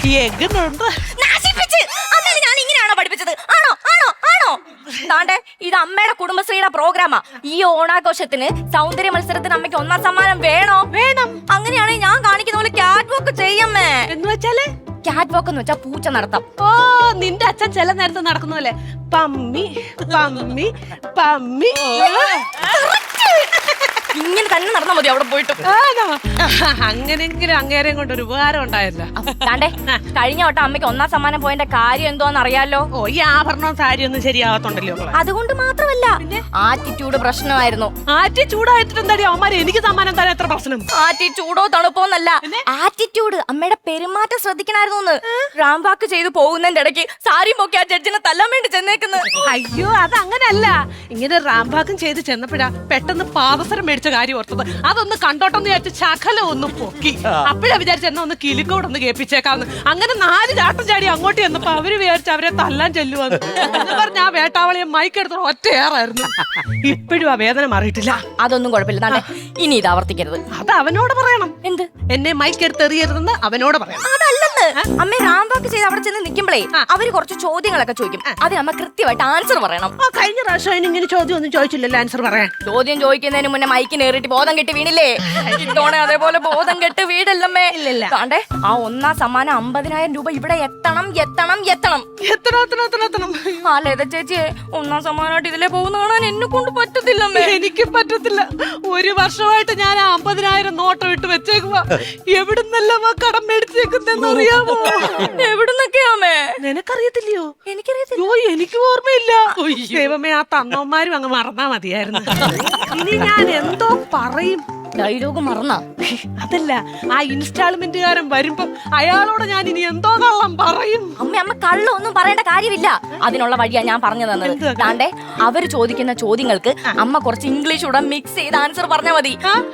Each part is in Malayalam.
അമ്മയെ ഞാൻ ഇങ്ങനെയാണോ പഠിപ്പിച്ചത്? ആണോ ആണോ ആണോ? താണ്ടെ ഇത് അമ്മയുടെ കുടുംബശ്രീയുടെ പ്രോഗ്രാമാ. ഈ ഓണാഘോഷത്തിന് സൗന്ദര്യ മത്സരത്തിന് അമ്മയ്ക്ക് 1ാം സമ്മാനം വേണം. അങ്ങനെയാണെങ്കിൽ ഞാൻ കാണിക്കുന്ന പോലെ ക്യാറ്റ് വാക്ക് ചെയ്യമ്മേ. എന്ന് വെച്ചാല് ക്യാറ്റ് വാക്ക് എന്ന് വെച്ചാ പൂച്ച നടത്താം. ഓ, നിന്റെ അച്ഛൻ ചില നേരത്തെ നടക്കുന്നല്ലേ പമ്മി പമ്മി പമ്മി. ഇങ്ങനെ തന്നെ നടന്നാ മതി അവിടെ പോയിട്ട്. അങ്ങനെങ്കിലും അങ്ങേരെയും കൊണ്ട് ഒരു ഉപകാരം ഉണ്ടായല്ലോ. താണ്ടെ കഴിഞ്ഞ വട്ടം അമ്മയ്ക്ക് 1ാം സമ്മാനം പോയതിന്റെ കാര്യം എന്തോന്ന് അറിയാലോ? ഓ, ഈ ആഭരണവും സാരിയൊന്നും ശരിയാകത്തുണ്ടല്ലോ. അതുകൊണ്ട് മാത്രമല്ല, ആറ്റിറ്റ്യൂഡ് പ്രശ്നമായിരുന്നു. ചൂടായിട്ട് എന്താടി അവന്മാര് എനിക്ക് സമ്മാനം തരാൻ എത്ര പ്രശ്നം? ആറ്റിറ്റ്യൂഡോ തണുപ്പോന്നല്ല, ആറ്റിറ്റ്യൂഡ്. അമ്മയുടെ പെരുമാറ്റം ശ്രദ്ധിക്കണമായിരുന്നു. റാംവാക്ക് ചെയ്തു പോകുന്നതിന്റെ ഇടയ്ക്ക് സാരി നോക്കി ആ ജഡ്ജിനെ തല്ലാൻ വേണ്ടി ചെന്നേക്കുന്നു. അയ്യോ, അത് അങ്ങനല്ല. ഇങ്ങനെ റാംവാക്കും ചെയ്ത് ചെന്നപ്പോഴാ പെട്ടെന്ന് പാദസരം മേടിച്ച കാര്യം ഓർത്തത്. അതൊന്ന് കണ്ടോട്ടെന്ന് വിചാരിച്ച് ശകലം ഒന്ന് പൊക്കി. അപ്പോഴാ വിചാരിച്ച എന്നാ ഒന്ന് കിലിക്കോടൊന്ന് കേൾപ്പിച്ചേക്കാന്ന്. അങ്ങനെ 4 ചാട്ടം ചാടി അങ്ങോട്ട് ചെന്നപ്പോ അവര് വിചാരിച്ച് അവരെ തല്ലാൻ ചെല്ലുവാന്ന് പറഞ്ഞ ആ വേട്ടാവളിയെ മൈക്കെടുത്ത ഒറ്റയേറായിരുന്നു. ഇപ്പോഴും ആ വേദന മാറിയിട്ടില്ല. അതൊന്നും കുഴപ്പമില്ല. ഇനി ഇത് ആവർത്തിക്കരുത്. അത് അവനോട് പറയണം. എന്ത്? എന്നെ മൈക്കെടുത്ത് എറിയരുതെന്ന് അവനോട് പറയണം. അതല്ലെന്ന്. അമ്മ റാംവാക്ക് ചെയ്ത് അവിടെ ചെന്ന് നിൽക്കുമ്പോഴേ അവര് കുറച്ച് ചോദ്യങ്ങളൊക്കെ ചോദിക്കും. അതിന് അമ്മ കൃത്യമായിട്ട് ആൻസർ പറയണം. കഴിഞ്ഞ പ്രാവശ്യം ഇങ്ങനെ ചോദ്യം ഒന്നും ചോദിച്ചില്ലല്ലോ ആൻസർ പറയാൻ. ചോദ്യം ചോദിക്കുന്നതിന് മുന്നേ മൈക്കിന് ഏറിട്ട് ബോധം കെട്ടി വീണില്ലേ? ഇതോടെ അതേപോലെ ബോധം കെട്ട് വീടല്ലമ്മേ. താണ്ടെ ആ 1ാം സമ്മാനം 50,000 രൂപ ഇവിടെ എത്തണം. ആ ലത ചേച്ചിയെ 1ാം സമ്മാനമായിട്ട് ഇതിലേ പോകുന്ന കാണാൻ എന്നെ കൊണ്ട് പറ്റത്തില്ലമ്മേ. എനിക്ക് പറ്റത്തില്ല. 1 വർഷമായിട്ട് ഞാൻ 50,000 നോട്ടം ഇട്ട് വെച്ചേക്കുവാ. എവിടുന്നെല്ലാം കടം മേടിച്ചേക്കുന്നറിയാമോ? എവിടുന്നൊക്കെയാമേ? നിനക്കറിയത്തില്ലയോ? എനിക്കറിയത്തില്ല. എനിക്ക് ഓർമ്മയില്ല. ദൈവമേ, ആ തന്നവന്മാരും അങ്ങ് മറന്നാ മതിയായിരുന്നു. ഇനി ഞാൻ എന്തോ പറയും. ഡയലോഗ് മറന്നാ? അതല്ല, ആ ഇൻസ്റ്റാൾമെന്റുകാരൻ വരുമ്പോ അയാളോട് ഞാൻ ഇനി എന്തോ കള്ളം പറയും. അമ്മ കള്ളം ഒന്നും പറയേണ്ട കാര്യമില്ല. അതിനുള്ള വഴിയാ ഞാൻ പറഞ്ഞു തന്നത്. താണ്ടെ അവര് ചോദിക്കുന്ന ചോദ്യങ്ങൾക്ക് അമ്മ കുറച്ച് ഇംഗ്ലീഷ് കൂടെ മിക്സ് ചെയ്ത് ആൻസർ പറഞ്ഞാ മതി.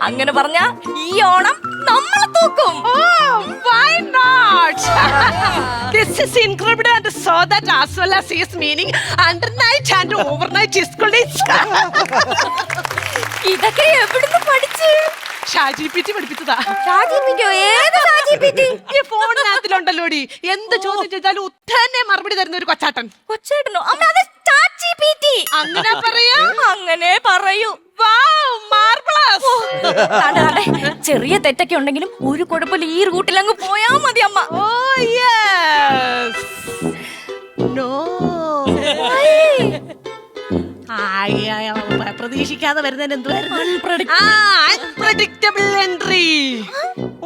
അങ്ങനെ പറഞ്ഞ ഈ ഓണം നമ്മളെ തൂക്കും. Why not? This is incredible and so that as well as his meaning undernight and overnight is college. ഇതൊക്കെ എവിടുന്ന് പഠിച്ചു? ഷാജിപിറ്റി പഠിപ്പിച്ചതാ. ഏത് ഷാജിപിറ്റി? ഈ ഫോണിനകത്തിലുണ്ടല്ലോടി. എന്ത് ചോദ്യം ചെയ്താലും ഉത്തരനെ മറുപടി തരുന്ന ഒരു കൊച്ചാട്ടനോ? അമ്മ അത് ചാച്ചിപിറ്റി. അങ്ങനെ പറയാ? അങ്ങനെ പറയൂ. ചെറിയ തെറ്റൊക്കെ ഉണ്ടെങ്കിലും ഒരു കുഴപ്പമില്ല. ഈ റൂട്ടിൽ അങ്ങ് പോയാ മതി അമ്മ. പ്രതീക്ഷിക്കാതെ വരുന്നതിന് എന്തുവായിരുന്നു? എൻട്രി.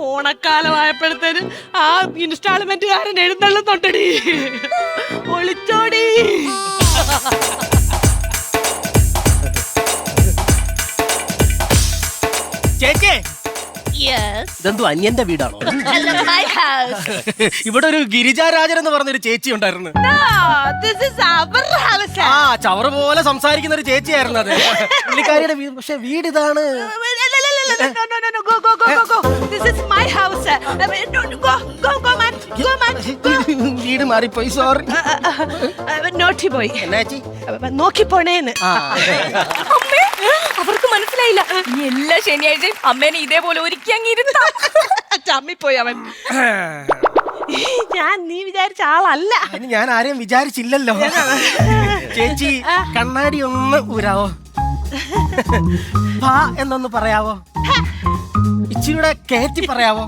ഓണക്കാലമായപ്പോഴത്തേന് ആ ഇൻസ്റ്റാൾമെന്റുകാരൻ എഴുന്നള്ളുന്നുണ്ടടി. ഒളിച്ചോടി. ചേച്ചേ, ഇതെന്തോ അന്യന്റെ വീടാണോ? ഇവിടെ ഒരു ഗിരിജാരാജൻ എന്ന് പറഞ്ഞൊരു ചേച്ചി ഉണ്ടായിരുന്നു. ആ ചവറ് പോലെ സംസാരിക്കുന്ന ഒരു ചേച്ചിയായിരുന്നു അത്. പുള്ളിക്കാരിയുടെ പക്ഷെ വീട് ഇതാണ്. വീട് മാറിപ്പോയി. സോറി. നോട്ടിപ്പോയി. നോക്കിപ്പോണേന്ന്. അവർക്ക് മനസ്സിലായില്ല. ഇനി എല്ലാ ശനിയാഴ്ചയും അമ്മേനെ ഇതേപോലെ ഒരുക്കി അങ്ങിരുത്താം. ചമ്മിപ്പോയി അവൻ. ഞാൻ നീ വിചാരിച്ച ആളല്ല. ഞാൻ ആരെയും വിചാരിച്ചില്ലല്ലോ. ചേച്ചി കണ്ണാടി ഒന്ന് ഊരാവോ? എന്നൊന്ന് പറയാവോ? ഇച്ചിരിയുടെ കയറ്റി പറയാവോ?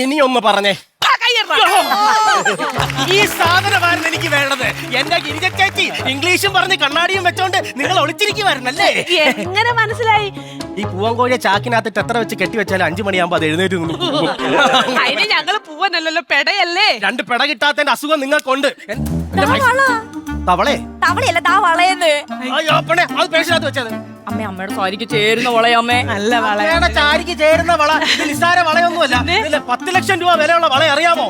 ഇനിയൊന്ന് പറഞ്ഞേ. ഈ സാധനമായിരുന്നു എനിക്ക് വേണ്ടത്. എന്റെ ഗിരിജ ചേച്ചി ഇംഗ്ലീഷും പറഞ്ഞ് കണ്ണാടിയും വെച്ചോണ്ട് നിങ്ങൾ ഒളിച്ചിരിക്കുവായിരുന്നല്ലേ? എങ്ങനെ മനസ്സിലായി? ഈ പൂവൻകോഴിയെ ചാക്കിനകത്തിട്ട് എത്ര വെച്ച് കെട്ടി വെച്ചാലും 5 മണിയാകുമ്പോ അത് എഴുന്നേറ്റ് അതിന് ഞങ്ങള് പൂവനല്ലോ, പെടയല്ലേ. 2 പെട കിട്ടാത്തതിന്റെ അസുഖം നിങ്ങൾക്കുണ്ട്. തവളെ? തവളയല്ല, താ വളയെന്ന്. അത് പേശിനകത്ത് വെച്ചത്. അമ്മയുടെ സാരിക്ക് ചേരുന്ന വളയമ്മേ. നല്ല വളയുടെ സാരിക്ക് ചേരുന്ന വള. നിസ്സാര വളയൊന്നുമല്ല. 10 ലക്ഷം രൂപ വിലയുള്ള വള അറിയാമോ?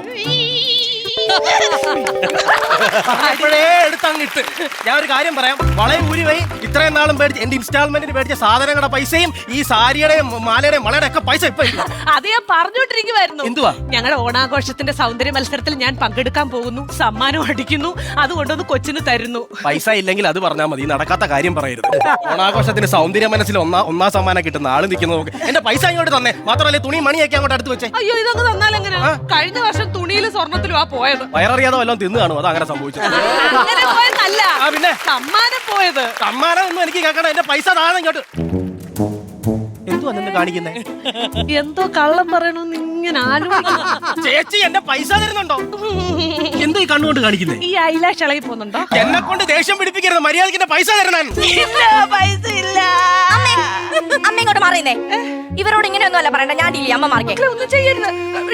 എപ്പോഴേ എടുത്തങ്ങിട്ട് ഞാൻ ഒരു കാര്യം പറയാം. വളയും ഊരി പോയി ഇത്രയും നാളും മേടിച്ച എന്റെ ഇൻസ്റ്റാൾമെന്റിന് മേടിച്ച സാധനങ്ങളുടെ പൈസയും ഈ സാരിയുടെയും മാലയുടെയും വളയുടെ ഒക്കെ പൈസ ഇപ്പൊ ഇല്ല. അത് ഞാൻ പറഞ്ഞോണ്ടിരിക്കുവായിരുന്നു. എന്തുവാ? ഞങ്ങളുടെ ഓണാഘോഷത്തിന്റെ സൗന്ദര്യ മത്സരത്തിൽ ഞാൻ പങ്കെടുക്കാൻ പോകുന്നു, സമ്മാനം അടിക്കുന്നു, അതുകൊണ്ടൊന്ന് കൊച്ചിന് തരുന്നു. പൈസ ഇല്ലെങ്കിൽ അത് പറഞ്ഞാൽ മതി, നടക്കാത്ത കാര്യം പറയരുത്. ഓണാഘോഷത്തിന് സൗന്ദര്യ മനസ്സിൽ ഒന്നാം സമ്മാനം കിട്ടുന്ന ആള് നിൽക്കുന്നു. എന്റെ പൈസ ഇങ്ങോട്ട് തന്നെ, മാത്രമല്ല തുണി മണിയൊക്കെ അങ്ങോട്ട് അടുത്ത് വെച്ചേ. അയ്യോ, ഇതൊക്കെ തന്നാൽ എങ്ങനെ? കഴിഞ്ഞ വർഷം തുണിയിലും സ്വർണത്തിലും ആ പോയത്. വയററിയാതെ വല്ലതും തിന്നു കാണും, അത് അങ്ങനെ സംഭവിച്ചത്. അങ്ങനെ പോയതല്ല, പിന്നെ സമ്മാനം പോയത്. സമ്മാനം ഒന്നും എനിക്ക് കേൾക്കണം, എന്റെ പൈസ താഴെ ഇങ്ങോട്ട്. എന്തുവാ നിന്ന് കാണിക്കുന്നേ? എന്തോ കള്ളം പറയണമെന്ന് ഇങ്ങനെ ആലോചിക്കുന്നു. ചേച്ചി എന്റെ പൈസ തരുന്നുണ്ടോ? എന്തോ ഈ കണ്ണുകൊണ്ട് കാണിക്കുന്നേ? ഈ ഐലാഷ് ഇളകി പോകുന്നുണ്ടോ? എന്നെ കൊണ്ട് ദേഷ്യം പിടിപ്പിക്കരുത്, മര്യാദയ്ക്ക് എന്റെ പൈസ തരണം. പൈസ ഇല്ല. അമ്മ ഇങ്ങോട്ട് മാറിയുന്നേ. ഇവരോട് ഇങ്ങനെയൊന്നും അല്ല പറയണ്ട, ഞാൻ ഇല്ലേ അമ്മ മാറിക്കേ. ഒന്നും ചെയ്യരുത്.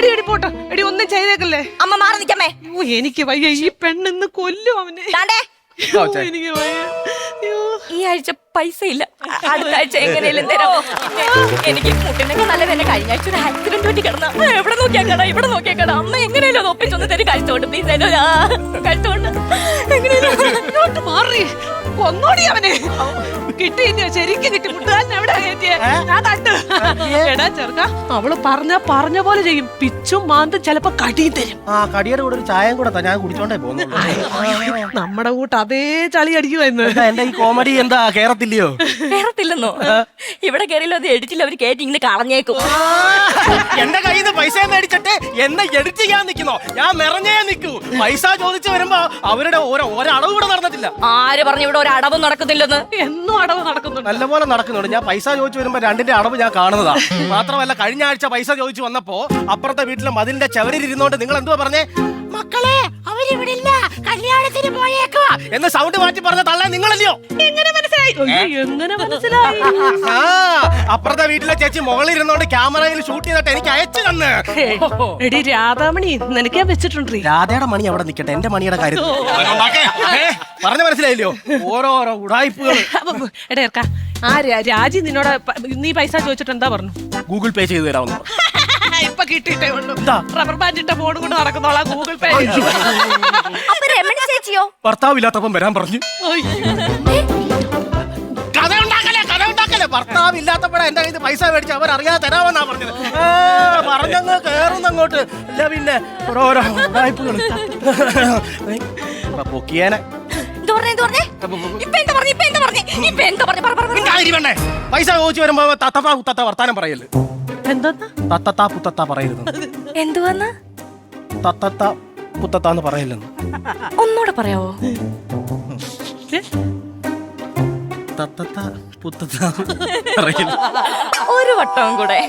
എടി പോട്ടെ, എടി ഒന്നും ചെയ്തേക്കല്ലേ. അമ്മ മാറി നിക്കമ്മേ. എനിക്ക് വയ്യ, ഈ പെണ്ണിന്ന് കൊല്ലും അവനെ. ദാണ്ടേ, എനിക്ക് വയ്യ. ഈ ആഴ്ച പൈസ ഇല്ല, അടുത്ത ആഴ്ച എങ്ങനെയും തരാം. എനിക്ക് മുട്ടിനൊക്കെ നല്ലത്. എന്നെ കഴിഞ്ഞ ആഴ്ച ഒരു ആക്സിഡന്റ് പറ്റി കിടന്ന എവിടെ നോക്കിയാക്കട, ഇവിടെ നോക്കിയാക്കട. അമ്മ എങ്ങനെയല്ലോ ഒപ്പിച്ചൊന്ന് തരും. കഴിച്ചോണ്ട് പ്ലീസ്, കഴിച്ചോണ്ട് എങ്ങനെയും മാറി കൊന്നോടി അവനെ. കിട്ടി, ശരിക്കും കിട്ടി. മുട്ടുകാരൻ എവിടെ കയറ്റിയേ? ഞാൻ കണ്ടു. എടാ ചെറുക്ക, അവള് പറഞ്ഞ പോലെ ചെയ്യും. പിച്ചും മാന്തും ചിലപ്പോ കടിയും തരും. ആ കടിയുടെ കൂടെ ഒരു ചായം കൂടെ ഞാൻ കുടിച്ചോണ്ടേ പോകുന്നു. നമ്മുടെ കൂട്ട് അതേ ചളി അടിക്കുമായിരുന്നു. എന്റെ ഈ കോമഡി എന്താ കേറത്തില്ലയോ? കേറത്തില്ലെന്നോ? ഇവിടെ കയറിയല്ലോ, അത് എഡിറ്റിൽ അവർ കയറ്റി ഇങ്ങനെ കളഞ്ഞേക്കും. എന്റെ കയ്യിൽ നിന്ന് പൈസ മേടിച്ചിട്ട് എന്നെ എഡിറ്റ് ചെയ്യാൻ നിൽക്കുന്നോ? ഞാൻ നിറഞ്ഞേ നിൽക്കൂ. പൈസ ചോദിച്ചു വരുമ്പോ അവരുടെ ഒരളവ് ഇവിടെ നടന്നിട്ടില്ല. ആര് പറഞ്ഞു ഇവിടെ ഒരു അടവും നടക്കുന്നില്ലെന്ന്? എന്നും അടവ് നടക്കുന്നുണ്ട്, നല്ലപോലെ നടക്കുന്നുണ്ട്. ഞാൻ പൈസ ചോദിച്ചു വരുമ്പോ രണ്ടിന്റെ അടവ് ഞാൻ കാണുന്നതാ. മാത്രമല്ല കഴിഞ്ഞ ആഴ്ച പൈസ ചോദിച്ചു വന്നപ്പോ അപ്പുറത്തെ വീട്ടിലെ മതിലിന്റെ ചവരിൽ ഇരുന്നോണ്ട് നിങ്ങൾ എന്തുവാ പറഞ്ഞേ? മക്കളെ അവരിവിടെ ഇല്ല, കല്യാണത്തിന് പോയേക്കുവാ എന്ന് സൗണ്ട് മാറ്റി പറഞ്ഞ തള്ളേ നിങ്ങളല്ലയോ? എങ്ങനെ മനസ്സിലായി? എങ്ങനെ മനസ്സിലായി? ആ അപ്പുറത്തെ വീട്ടിലെ ചേച്ചി മുകളിൽ ഇരുന്നോണ്ട് ക്യാമറയിൽ ഷൂട്ട് ചെയ്തിട്ട് എനിക്ക് അയച്ചു തന്ന്. എടി രാധാമണി, നിനക്ക് ഞാൻ വെച്ചിട്ടുണ്ട്. രാധയുടെ മണി അവിടെ നിൽക്കട്ടെ, എന്റെ മണിയുടെ കാര്യം പറഞ്ഞു മനസ്സിലായില്ലയോ? ഓരോരോ ഉടായ്പകൾ. എടാ ഇറക്ക, ആ രാജി നിന്നോട് നീ പൈസ ചോദിച്ചിട്ട് എന്താ പറഞ്ഞു? ഗൂഗിൾ പേ ചെയ്ത് തരാമെന്ന്. ഇപ്പൊ കിട്ടിയിട്ടേ ഉള്ളൂ. റബ്ബർ ബാൻഡ് ഇട്ട ഫോൺ കൊണ്ട് നടക്കുന്നോളാം ഗൂഗിൾ പേ. അപ്പൊ രമണി ചേച്ചിയോ? ഭർത്താവില്ലാത്തപ്പം വരാൻ പറഞ്ഞു. കഥ ഉണ്ടാക്കല്ലേ. ഭർത്താവില്ലാത്തപ്പോഴാ എന്റെ കയ്യിൽ പൈസ മേടിച്ച് അവരറിയാതെ തരാമെന്നാ പറഞ്ഞത്. പറഞ്ഞങ്ങ് കേറുന്നങ്ങോട്ട്. അല്ല പിന്നെ ഓരോരോ ഉടായ്പകള് പൊക്കിയേനെ. വേണ്ടേ പൈസ ചോദിച്ചു വരുമ്പോ തത്തത്താ കുത്തത്ത വർത്താനം പറയല്ലേ. എന്താ തത്തത്താ പുത്തത്താ പറയരുത്. എന്തുവന്ന്? തത്തത്താ പുത്തത്താന്ന് പറയല്ലെന്ന്. ഒന്നുകൂടെ പറയാവോ? തത്തത്താ പുത്തത്താ പറയല്ല. ഒരു വട്ടവും കൂടെ.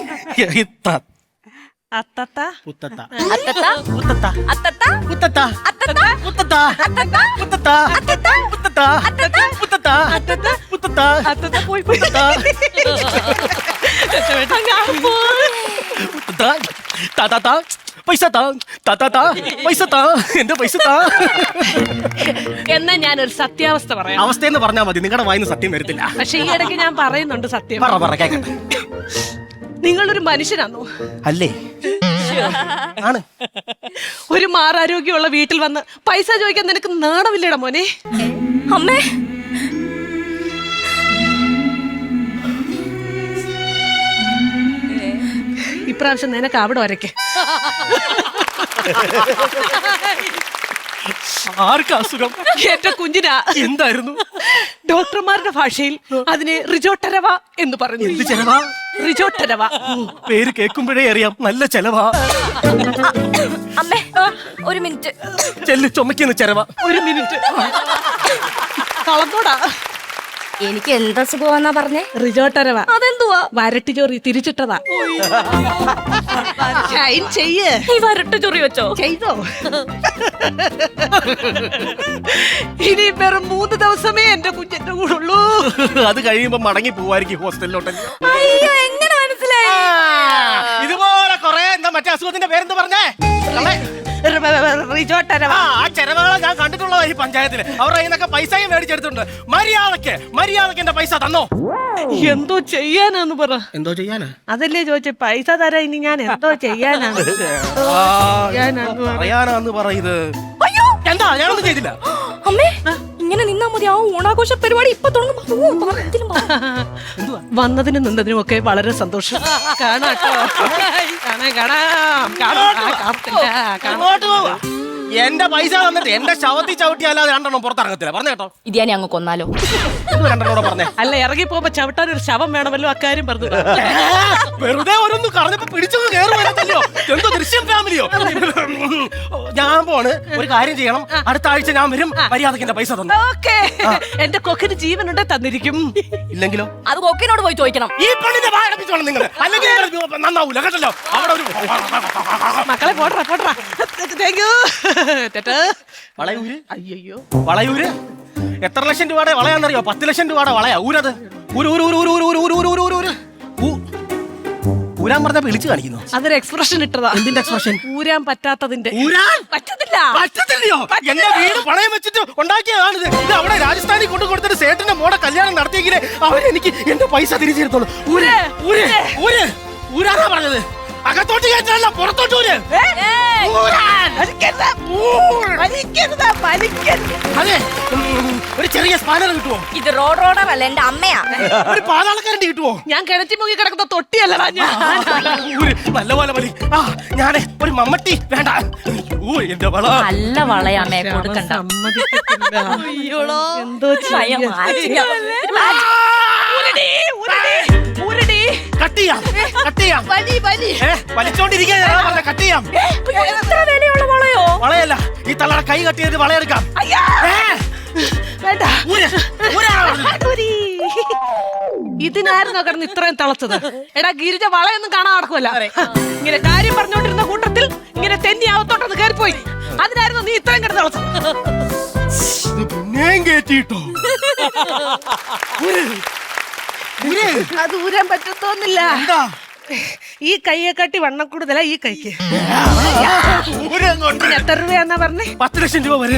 അത്തത്ത പുത്തത്ത അത്തത്ത പുത്തത്ത അത്തത്ത പുത്തത്ത അത്തത്ത പുത്തത്ത അത്തത്ത പുത്തത്ത അത്തത്ത പുത്തത്ത അത്തത്ത പുത്തത്ത അത്തത്ത പുത്തത്ത അത്തത്ത പോയി പോയി. പൈസ താ പൈസ താ എന്റെ പൈസ താ. എന്നാ ഞാനൊരു സത്യാവസ്ഥ പറയാം. അവസ്ഥയെന്ന് പറഞ്ഞാൽ മതി, നിങ്ങളുടെ വായിന്ന് സത്യം വരത്തില്ല. പക്ഷെ ഈ ഇടയ്ക്ക് ഞാൻ പറയുന്നുണ്ട് സത്യം. പറ കേക്കട്ടെ. നിങ്ങളൊരു മനുഷ്യനാണോ? അല്ലേ? ആണ്. ഒരു മാറാരോഗ്യമുള്ള വീട്ടിൽ വന്ന് പൈസ ചോദിക്കാൻ നിനക്ക് നാണമില്ലടാ മോനെ? അമ്മേ, ഇപ്രാവശ്യം നിനക്ക് അവിടെ വരയ്ക്ക്. ആർക്കാ അസുഖം? എന്റെ കുഞ്ഞിനാ. എന്തായിരുന്നു? ഡോക്ടർമാരുടെ ഭാഷയിൽ അതിന് റിജോട്ടരവ എന്ന് പറഞ്ഞു. എന്ത് ചെലവാ? റിജോട്ടരവ. പേര് കേൾക്കുമ്പോഴേ അറിയാം നല്ല ചെലവാ. അമ്മേ ഒരു മിനിറ്റ്. ചെല്ല്, ചുമക്കുന്ന ചെലവാ. ഒരു മിനിറ്റ് കളത്തോടാ. എനിക്ക് എന്താ സുഖമാന്നാ പറഞ്ഞേ? റിജോട്ടരവ. അതെന്തുവാ? വരട്ടി ചോറി തിരിച്ചിട്ടതാ. ഷൈൻ ചെയ്യ്. ഈ വരട്ട് ചൊറി വെച്ചോ? ചെയ്തോ? ഇനി വെറും 3 ദിവസമേ എന്റെ കുഞ്ഞിന്റെ കൂടെ ഉള്ളൂ. അത് കഴിയുമ്പോ മടങ്ങി പോവായിരിക്കും ഹോസ്റ്റലിലോട്ടല്ലോ. അയ്യോ, എങ്ങനെ മനസ്സിലായി? ഇതുപോലെ കൊറേ എന്താ മറ്റേ അസുഖത്തിന്റെ പേരെന്ത് പറഞ്ഞേ? കള്ളേ. റിജോട്ടര ആ ചെലവുകളെ ഞാൻ കണ്ടിട്ടുള്ളതാ ഈ പഞ്ചായത്തില്. അവരുടെ കയ്യിൽ നിന്നൊക്കെ പൈസയും മേടിച്ചെടുത്തിട്ടുണ്ട്. മര്യാദക്ക് എന്റെ പൈസ തന്നോ? എന്തോ ചെയ്യാനാന്ന് പറ. എന്തോ ചെയ്യാനാ? അതല്ലേ ചോദിച്ചേ, പൈസ തരാ ഇനി ഞാൻ എന്തോ ചെയ്യാനാണ്. പറയാനാന്ന് പറയുന്നത്. അയ്യോ എന്താ? ഞാനൊന്നും ചെയ്തില്ല. അമ്മേ ഇങ്ങനെ നിന്നാ മതി. ആ ഓണാഘോഷ പരിപാടി ഇപ്പൊ തുടങ്ങും. വന്നതിനും നിന്നതിനും ഒക്കെ വളരെ സന്തോഷം. കാണാട്ടോ, അങ്ങോട്ട് പോവാ. എന്റെ പൈസ തന്നിട്ട് എന്റെ ശവത്തി ചവിട്ടി അല്ലാതെ രണ്ടെണ്ണം പുറത്തിറങ്ങത്തില്ല. പറഞ്ഞു കേട്ടോ. ഇതാണ് അങ്ങ് കൊന്നാലോ? രണ്ടെണ്ണോടെ പറഞ്ഞേ. അല്ല, ഇറങ്ങി പോകുമ്പോ ചവിട്ടാൻ ഒരു ശവം വേണമല്ലോ, അക്കാര്യം പറഞ്ഞു. വെറുതെ ഓരോന്ന് പറഞ്ഞപ്പോ പിടിച്ചൊന്ന് കയറുമല്ലോ. എന്തോ ദൃശ്യം ഫാമിലിയോ? ഞാൻ പോണ്. ഒരു കാര്യം ചെയ്യണം, അടുത്ത ആഴ്ച ഞാൻ വരും. മര്യാദക്ക് എന്റെ പൈസ തന്നു. ഓക്കേ, എന്റെ കൊക്കിന് ജീവനുണ്ടെ തന്നിരിക്കും. ഇല്ലെങ്കിലോ? അത് കൊക്കിനോട് പോയി ചോദിക്കണം. ഈ പെണ്ണിന്റെ വാഴപ്പിച്ചോണം നിങ്ങൾ, അല്ലെങ്കിൽ നന്നാവൂല കേട്ടല്ലോ. അവിടെ ഒരു മക്കളെ പോട്രാ പോട്രാ. Thank you. വളയൂര്. അയ്യോ, വളയൂര് എത്ര ലക്ഷം രൂപയുടെ വളയാന്നറിയോ? 10 ലക്ഷം രൂപയുടെ വളയാ. ഊരത് ഊരാൻ പറഞ്ഞ വിളിച്ചു കാണിക്കുന്നു. അതൊരു എക്സ്പ്രഷൻ ഇട്ടതാ. എന്തിന്റെ എക്സ്പ്രഷൻ? ഊരാൻ പറ്റാത്തതിന്റെ. ഊരാൻ പറ്റത്തില്ല. പറ്റത്തില്ലയോ? എന്റെ വീട് പണയം വെച്ചിട്ട് ഉണ്ടാക്കിയതാണിത്. ഇത് അവിടെ രാജസ്ഥാനിൽ കൊണ്ടു കൊടുത്തിട്ട് സേട്ടിന്റെ മോടെ കല്യാണം നടത്തിയെങ്കിലേ അവരെനിക്ക് എന്റെ പൈസ തിരിച്ചെടുത്തോളൂ. ഊര് ഊര് ഊര് ഊരാന്നാ പറഞ്ഞത്. അകത്തോട്ട് കയറ്റല്ല, പുറത്തോട്ട് ഊര്. അതെ, ഒരു ചെറിയ സ്പാനർ കിട്ടുവോ? ഇത് റോഡർ അല്ല, എന്റെ അമ്മയാ. ഒരു പാതാളക്കാരൻ്റെ കിട്ടുവോ? ഞാൻ കിണറ്റി മുങ്ങി കിടക്കുന്ന തൊട്ടിയല്ലടാ ഞാൻ. നല്ലപോലെ മതി. ആ ഞാനേ ഒരു മമ്മട്ടി വേണ്ട. എന്റെ വള നല്ല വളയാമേ, കൊടുക്കണ്ട. എന്തോ വലിച്ചോണ്ടിരിക്കാൻ കട്ട് ചെയ്യാം. എത്ര വിലയുള്ള വളയോ? വളയല്ല, ഈ തള്ളയുടെ കൈ കട്ടിയത് വളയെടുക്കാം. ഇതിനായിരുന്നോ കിടന്ന് ഇത്രയും തിളച്ചത്? എടാ ഗിരിജ, വളയൊന്നും കാണാൻ നടക്കുമല്ല. ഇങ്ങനെ കാര്യം പറഞ്ഞോണ്ടിരുന്ന കൂട്ടത്തിൽ ഇങ്ങനെ തെന്നി അകത്തോട്ടൊന്ന് കയറിപ്പോയി. അതിനായിരുന്നു നീ ഇത്രയും കിടന്ന് തിളച്ചത്. പിന്നെയും കേട്ടിട്ടോ? അത് ഊരാൻ പറ്റത്തോന്നില്ല. എന്താ? ഈ കൈയെ കാട്ടി വണ്ണം കൂടുതലാ ഈ കൈക്ക്. എത്ര രൂപയാന്നാ പറഞ്ഞേ? 10 ലക്ഷം രൂപ വരെ.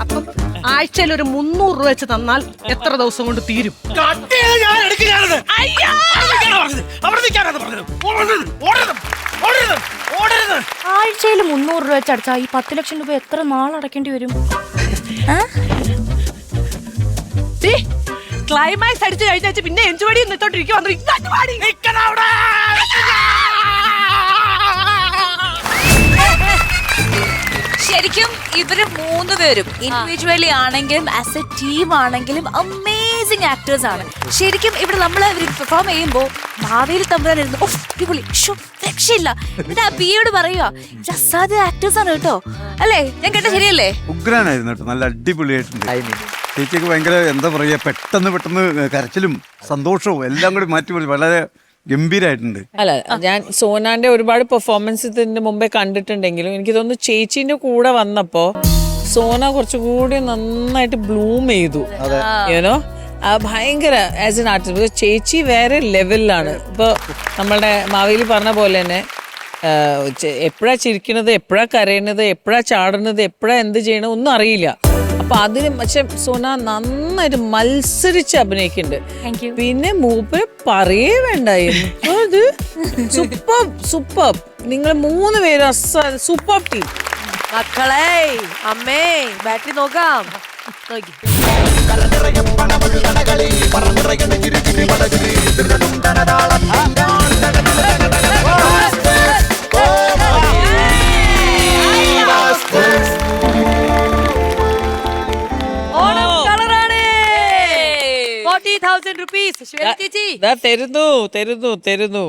അപ്പം ആഴ്ചയിൽ ഒരു 300 രൂപ വെച്ച് തന്നാൽ എത്ര ദിവസം കൊണ്ട് തീരും? ആഴ്ചയിൽ 300 രൂപ വെച്ച് അടച്ചാ ഈ 10 ലക്ഷം രൂപ എത്ര നാളടക്കേണ്ടി വരും? ക്ലൈമാക്സ് അടിച്ചു കഴിഞ്ഞാൽ പിന്നെ എഞ്ചുവടി നിന്നോണ്ടിരിക്കും. ശരിക്കും ഇവര് 3 പേരും ഇൻഡിവിജ്വലി ആണെങ്കിലും ആസ് എ ടീം ആണെങ്കിലും അമേസിംഗ് ആക്ടേഴ്സ് ആണ്. ശരിക്കും ഇവിടെ നമ്മൾ പെർഫോം ചെയ്യുമ്പോൾ ഭാവിയിൽ തമ്പുരാനിരുന്നു അടിപൊളി, രക്ഷയില്ല. എന്നിട്ട് ആ പിയോട് പറയുക അസാധ്യ ആക്ടേഴ്സ് ആണ് കേട്ടോ, അല്ലേ? ഞാൻ കേട്ട ശരിയല്ലേ? ഉഗ്രാനായിരുന്നു കേട്ടോ, നല്ല അടിപൊളിയായിട്ടുണ്ട്. ചേച്ചിക്ക് ഭയങ്കര എന്താ പറയുക, പെട്ടെന്ന് കരച്ചിലും സന്തോഷവും എല്ലാം കൂടി മാറ്റി വളരെ ഗംഭീരായിട്ടുണ്ട്. അല്ല, ഞാൻ സോനാന്റെ ഒരുപാട് പെർഫോമൻസ് ഇതിന്റെ മുമ്പേ കണ്ടിട്ടുണ്ടെങ്കിലും എനിക്ക് തോന്നുന്നു ചേച്ചീന്റെ കൂടെ വന്നപ്പോ സോന കുറച്ചുകൂടി നന്നായിട്ട് ബ്ലൂം ചെയ്തു. യുനോ ഭയങ്കര ആസ് എൻ ആർട്ടിസ്റ്റ്. ചേച്ചി വേറെ ലെവലിലാണ്. ഇപ്പൊ നമ്മളുടെ മാവേലി പറഞ്ഞ പോലെ തന്നെ എപ്പോഴാ ചിരിക്കണത്, എപ്പോഴാ കരയണത്, എപ്പോഴാ ചാടുന്നത്, എപ്പോഴാ എന്ത് ചെയ്യണത് ഒന്നും അറിയില്ല. അപ്പൊ അതിന് പക്ഷെ സോന നന്നായിട്ട് മത്സരിച്ച് അഭിനയിക്കുന്നുണ്ട്. പിന്നെ മൂപ്പര് പറയേ വേണ്ട, എന്തോ സൂപ്പർ. നിങ്ങൾ 3 പേരും സൂപ്പർ ടീം. മക്കളെ, അമ്മേ, ബാറ്ററി നോക്കാം. ഓണം കളറാണ്. 40,000 rupees. തരുന്നു